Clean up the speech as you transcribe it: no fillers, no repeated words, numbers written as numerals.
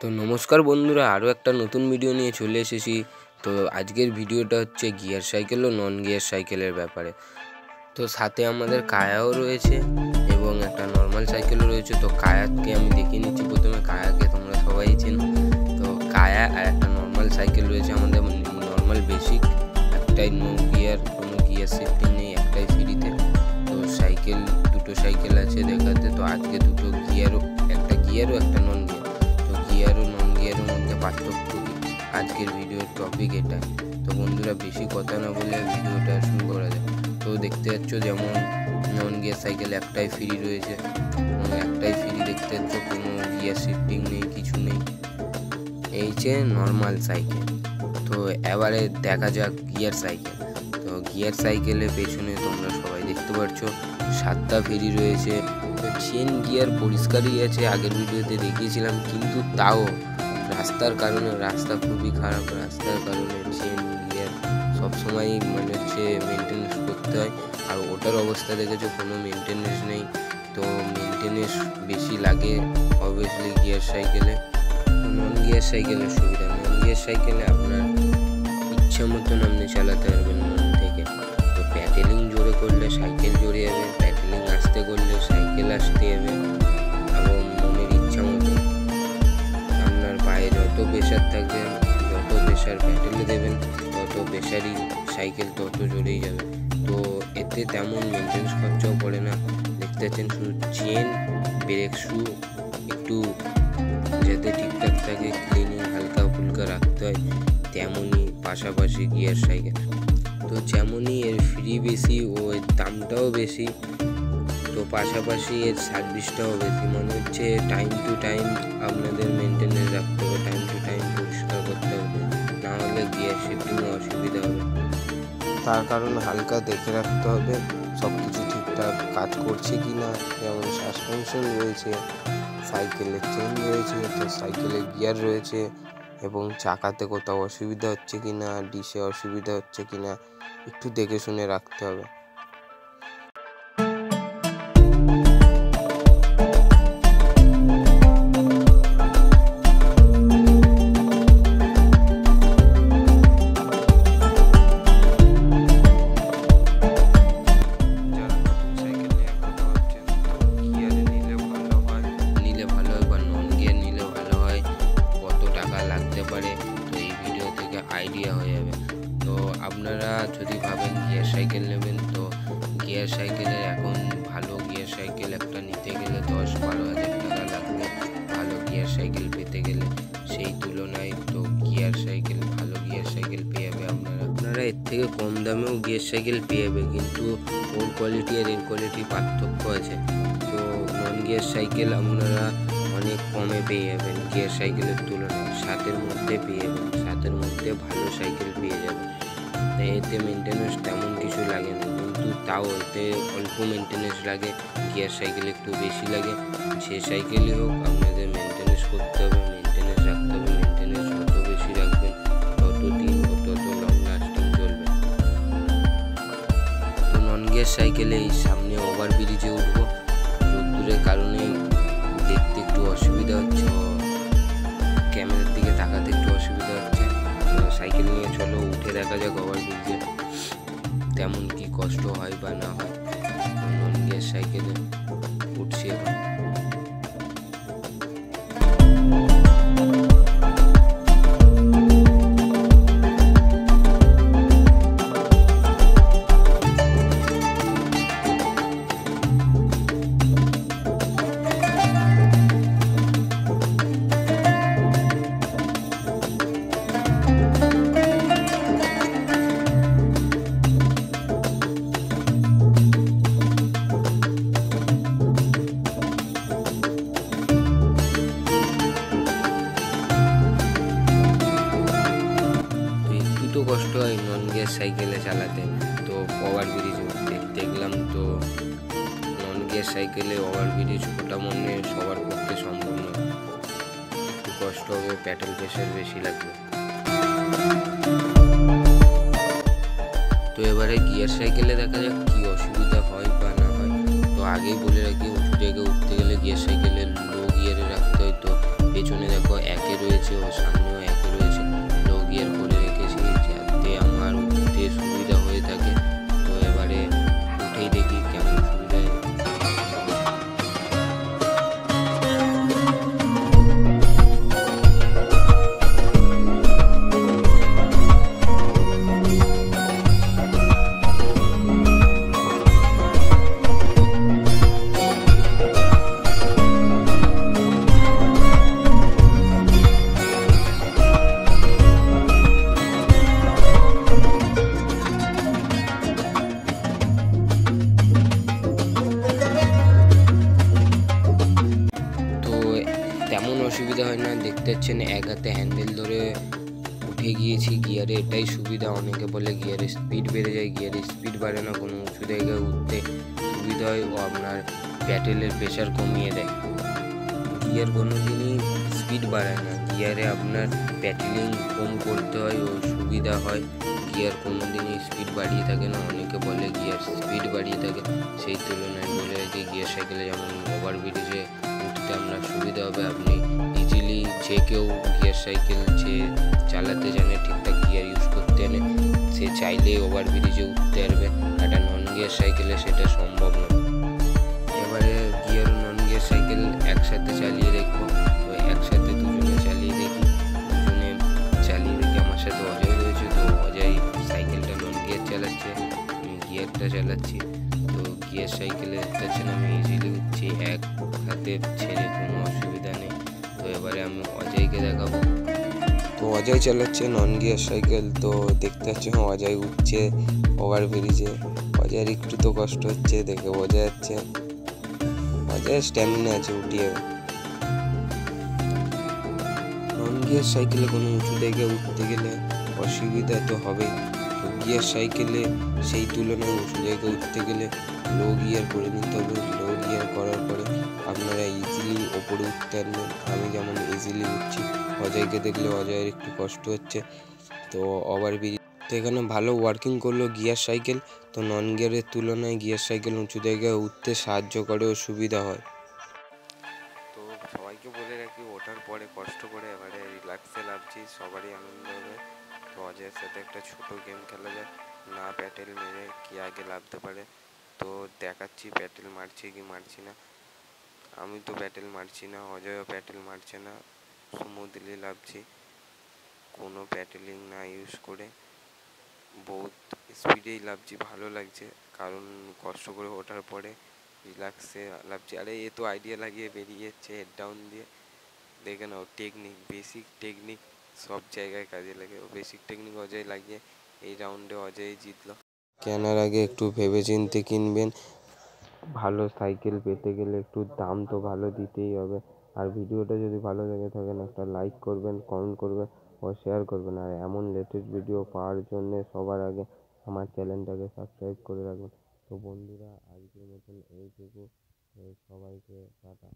তো নমস্কার বন্ধুরা, আরও একটা নতুন ভিডিও নিয়ে চলে এসেছি। তো আজকের ভিডিওটা হচ্ছে গিয়ার সাইকেল ও নন গিয়ার সাইকেলের ব্যাপারে। তো সাথে আমাদের কায়াও রয়েছে এবং একটা নর্মাল সাইকেলও রয়েছে। তো কায়াকে আমি দেখিয়ে নিচ্ছি। প্রথমে কায়াকে তোমরা সবাই চেনো। তো কায়া আর একটা নর্মাল সাইকেল রয়েছে আমাদের, নর্মাল বেসিক, একটাই নো গিয়ার, কোনো গিয়ার শিফটিং নেই, একটাই ফ্রিতে। তো সাইকেল দুটো সাইকেল আছে দেখাতে। তো আজকে দুটো গিয়ারও, একটা গিয়ারও একটা নন গিয়ার। গিয়ার ও নন গিয়ারের মধ্যে পার্থক্য কী, আজকের ভিডিওর টপিক এটাই। তো বন্ধুরা বেশি কথা না বলে ভিডিওটা শুরু করা যায়। তো দেখতে পাচ্ছ যেমন নন গিয়ার সাইকেল একটাই ফ্রি রয়েছে, একটাই ফ্রি দেখতে পাচ্ছ, কোনো গিয়ার শিফটিং নেই, কিছু নেই। এই যে নর্মাল সাইকেল। তো এবারে দেখা যাক গিয়ার সাইকেল। তো গিয়ার সাইকেলের পেছনে তোমরা সবাই দেখতে পাচ্ছ 7টা ফ্রি রয়েছে। তো চেন গিয়ার পরিষ্কারই আছে, আগের ভিডিওতে দেখিয়েছিলাম, কিন্তু তাও রাস্তার কারণে, রাস্তা খুবই খারাপ, রাস্তার কারণে চেন গিয়ার সবসময় মেনটেনেন্স করতে হয়। আর ওটার অবস্থা দেখেছো, কোনো মেনটেনেন্স নেই। তো মেনটেনেন্স বেশি লাগে অবভিয়াসলি গিয়ার সাইকেলে। তো নন গিয়ার সাইকেলের সুবিধা, নন গিয়ার সাইকেলে আপনার ইচ্ছা মতন আপনি চালাতে পারবেন মন থেকে। তো প্যাডেলিং জোরে করলে সাইকেল জোরে যাবে, প্যাডেলিং আসতে করলে সাইকেল আসতে যাবে, এবং মনের ইচ্ছা মতো আপনার পায়ে যত প্রেশার থাকবে, যত প্রেশার প্যাডেলে দেবেন, তত প্রেশারই সাইকেল তত জোরেই যাবে। তো এতে তেমন মেনটেন্স খরচাও পড়ে না। দেখতে পাচ্ছেন শুধু চেন, ব্রেক শু একটু যাতে ঠিকঠাক থাকে, ক্লিনিং হালকা ফুলকা রাখতে হয়, তেমনই পাশাপাশি গিয়ার সাইকেল। তো যেমনই এর ফ্রি বেশি ও এর দামটাও বেশি, তো পাশাপাশি এর সার্ভিসটাও বেশি। মনে হচ্ছে টাইম টু টাইম আপনাদের মেনটেনেন্স রাখতে হবে, টাইম টু টাইম পরিষ্কার করতে হবে, না হলে গিয়ার শিফটিংয়ে অসুবিধা হবে। তার কারণ হালকা দেখে রাখতে হবে সব কিছু ঠিকঠাক কাজ করছে কি না। যেমন সাসপেনশন রয়েছে, সাইকেলের চেন রয়েছে, তো সাইকেলের গিয়ার রয়েছে, এবং চাকাতে কোথাও অসুবিধা হচ্ছে কি না, ডিসে অসুবিধা হচ্ছে কি না, একটু দেখে শুনে রাখতে হবে। আইডিয়া হয়ে যাবে। তো আপনারা যদি ভাবেন গিয়ার সাইকেল নেবেন, তো গিয়ার সাইকেলের এখন ভালো গিয়ার সাইকেল একটা নিতে গেলে 10-12 হাজার টাকা লাগবে ভালো গিয়ার সাইকেল পেতে গেলে। সেই তুলনায় তো গিয়ার সাইকেল, ভালো গিয়ার সাইকেল পেয়ে যাবে আপনারা এর থেকে কম দামেও গিয়ার সাইকেল পেয়ে যাবে, কিন্তু ওর কোয়ালিটি আর এর কোয়ালিটি পার্থক্য আছে। তো নন গিয়ার সাইকেল আপনারা অনেক কমে পেয়ে যাবেন গিয়ার সাইকেলের তুলনায়, 7-এর মধ্যে পেয়ে যাবেন, 7-এর মধ্যে ভালো সাইকেল পেয়ে যাবেন। তাই এতে মেনটেনেন্স তেমন কিছু লাগে না, কিন্তু তাও এতে অল্প মেনটেনেন্স লাগে, গিয়ার সাইকেল একটু বেশি লাগে। সে সাইকেলই হোক আপনাদের মেনটেনেন্স করতে হবে, মেনটেনেন্স রাখতে হবে। মেনটেনেন্স যত বেশি রাখবেন তত দিন ও তত লং লাস্টিং চলবে। তো নন গিয়ার সাইকেলে এই সামনে ওভারব্রিজে উঠবো, রোদ্দুরের কারণে দেখতে একটু অসুবিধা হচ্ছে, ক্যামেরার দিকে তাকাতে একটু অসুবিধা হচ্ছে। সাইকেল নিয়ে চলো উঠে দেখা যাক ওভারব্রিজে তেমন কি কষ্ট হয় বা না হয়। নন গিয়ার সাইকেলে উঠছি এবার। কষ্ট হয় নন গিয়ার সাইকেলে চালাতে। তো ওভারব্রিজ দেখলাম, তো নন গিয়ার সাইকেলে ওভারব্রিজ ওটা মনে সবার পক্ষে সম্ভব নয়, একটু কষ্ট হবে, প্যাডেল প্রেশার বেশি লাগবে। তো এবারে গিয়ার সাইকেলে দেখা যাক কি অসুবিধা হয় বা না হয়। তো আগেই বলে রাখি, উঁচু জায়গায় উঠতে গেলে গিয়ার সাইকেলে লো গিয়ারে রাখতে হয়। তো পেছনে দেখো 1-এ অসুবিধা হয় না। দেখতে পাচ্ছেন এক হাতে হ্যান্ডেল ধরে উঠে গিয়েছি গিয়ারে, এটাই সুবিধা। অনেকে বলে গিয়ারের স্পিড বেড়ে যায়, গিয়ারের স্পিড বাড়ে না, কোনো উঁচু জায়গায় উঠতে সুবিধা হয় ও আপনার প্যাডেলের প্রেশার কমিয়ে দেয়। গিয়ার কোনো দিনই স্পিড বাড়ায় না, গিয়ারে আপনার প্যাডেলিং কম করতে হয় ও সুবিধা হয়। গিয়ার কোনো দিনই স্পিড বাড়িয়ে থাকে না। অনেকে বলে গিয়ার স্পিড বাড়িয়ে থাকে, সেই তুলনায় বলে যে গিয়ার সাইকেলে যেমন ওভারব্রিজে উঠতে আপনার সুবিধা হবে। আপনি ইজিলি যে কেউ গিয়ার সাইকেল যে চালাতে জানে, ঠিকঠাক গিয়ার ইউজ করতে জানে, সে চাইলেই ওভারব্রিজে উঠতে পারবে। একটা নন গিয়ার সাইকেলে সেটা সম্ভব না। এবারে গিয়ার ও নন গিয়ার সাইকেল একসাথে চালিয়ে দেখবো। তো একসাথে দুজনে চালিয়ে দেখি। আমার সাথে অজয় রয়েছে। তো অজয় সাইকেলটা নন গিয়ার চালাচ্ছে, আমি গিয়ারটা চালাচ্ছি। তো গিয়ার সাইকেলে দেখতে পাচ্ছেন আমি ইজিলি উঠছি, এক হাতে ছেড়ে, কোনো অসুবিধা নেই। তো এবারে আমি অজয়কে দেখাবো। তো অজয় চালাচ্ছে নন গিয়ার সাইকেল। তো দেখতে পাচ্ছেন অজয় উঠছে ওভারব্রিজে। অজয়ের একটু তো কষ্ট হচ্ছে, দেখে বোঝা যাচ্ছে। অজয়ের স্ট্যামিনা আছে, উঠিয়ে। নন গিয়ার সাইকেলে কোনো উঁচু জায়গায় উঠতে গেলে অসুবিধা তো হবেই। তো গিয়ার সাইকেলে সেই তুলনায় উঁচু জায়গায় উঠতে গেলে লো গিয়ার করে নিতে হবে। লো গিয়ার করার পরে আপনারা ইজিলি ওপরে উঠতে পারবেন। আমি যেমন ইজিলি উঠছি, অজয়কে দেখলে অজয়ের একটু কষ্ট হচ্ছে। তো ওভারব্রিজ তো এখানে ভালো ওয়ার্কিং করলো গিয়ার সাইকেল। তো নন গিয়ারের তুলনায় গিয়ার সাইকেল উঁচু জায়গায় উঠতে সাহায্য করে ও সুবিধা হয়। তো সবাইকে বলে রাখি, ওঠার পরে কষ্ট করে এবারে রিল্যাক্সে নামছি, সবারই আনন্দ হবে। তো অজয়ের সাথে একটা ছোট গেম খেলা যায়, না প্যাডেল মেরে কি আগে নামতে পারে। তো দেখাচ্ছি প্যাডেল মারছি কি মারছি না। আমি তো প্যাডেল মারছি না, অজয়ও প্যাডেল মারছে না, স্মুথলি নামছি, কোনো প্যাডেলিং না ইউজ করে বহুত স্পিডেই নামছি। ভালো লাগছে, কারণ কষ্ট করে ওঠার পরে রিল্যাক্সে নামছি। আরে এ তো আইডিয়া লাগিয়ে বেরিয়ে যাচ্ছে হেড ডাউন দিয়ে। দেখে নাও টেকনিক, বেসিক টেকনিক সব জায়গায় কাজে লাগে। ও বেসিক টেকনিক অজয় লাগিয়ে এই রাউন্ডে অজয় জিতলো। কেনার আগে একটু ভেবেচিন্তে কিনবেন। ভালো সাইকেল পেতে গেলে একটু দাম তো ভালো দিতেই হবে। আর ভিডিওটা যদি ভালো লেগে থাকেন একটা লাইক করবেন, কমেন্ট করবেন ও শেয়ার করবেন। আর এমন লেটেস্ট ভিডিও পাওয়ার জন্যে সবার আগে আমার চ্যানেলটাকে সাবস্ক্রাইব করে রাখবেন। তো বন্ধুরা, আজকের মতন এইটুকু। সবাইকে টাটা।